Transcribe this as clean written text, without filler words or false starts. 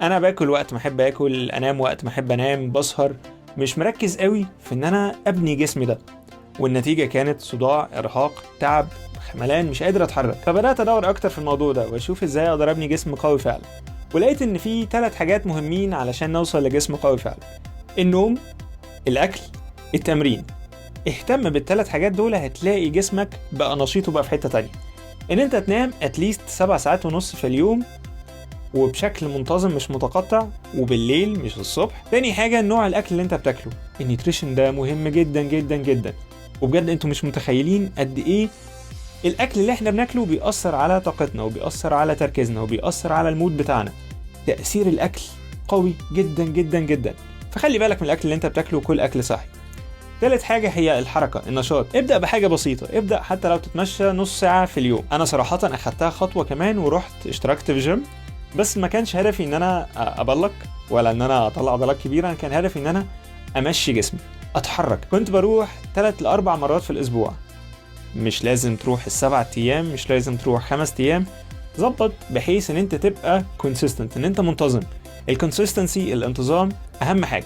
انا باكل وقت ما احب اكل، انام وقت ما احب انام، بسهر، مش مركز قوي في ان انا ابني جسمي ده. والنتيجة كانت صداع، ارهاق، تعب، خملان، مش قادر اتحرك. فبدأت ادور اكتر في الموضوع ده واشوف ازاي اقدر ابني جسم قوي فعلا. ولقيت ان في 3 حاجات مهمين علشان نوصل لجسم قوي فعلا: النوم، الاكل، التمرين. اهتم بال3 حاجات دول، هتلاقي جسمك بقى نشيط وبقى في حتة تانية. ان انت تنام اتليست 7 ساعات ونص في اليوم وبشكل منتظم مش متقطع، وبالليل مش الصبح. تاني حاجة نوع الأكل اللي أنت بتاكله، النيوتريشن ده مهم جدا جدا جدا. وبجد أنتوا مش متخيلين قد إيه الأكل اللي إحنا بناكله بيأثر على طاقتنا وبيأثر على تركيزنا وبيأثر على المود بتاعنا. تأثير الأكل قوي جدا جدا جدا، فخلي بالك من الأكل اللي أنت بتاكله وكل أكل صحي. تالت حاجة هي الحركة، النشاط. ابدأ بحاجة بسيطة، ابدأ حتى لو تتمشى نص ساعة في اليوم. أنا صراحة أخدتها خطوة كمان ورحت اشتركت في جيم، بس ما كانش هدفي ان انا ابلق ولا ان انا اطلع عضلات كبيره. انا كان هدفي ان انا امشي جسمي، اتحرك. كنت بروح 3 ل 4 مرات في الاسبوع. مش لازم تروح ال7 ايام، مش لازم تروح 5 ايام. ظبط بحيث ان انت تبقى consistent، ان انت منتظم. الكونسيستنسي، الانتظام، اهم حاجه.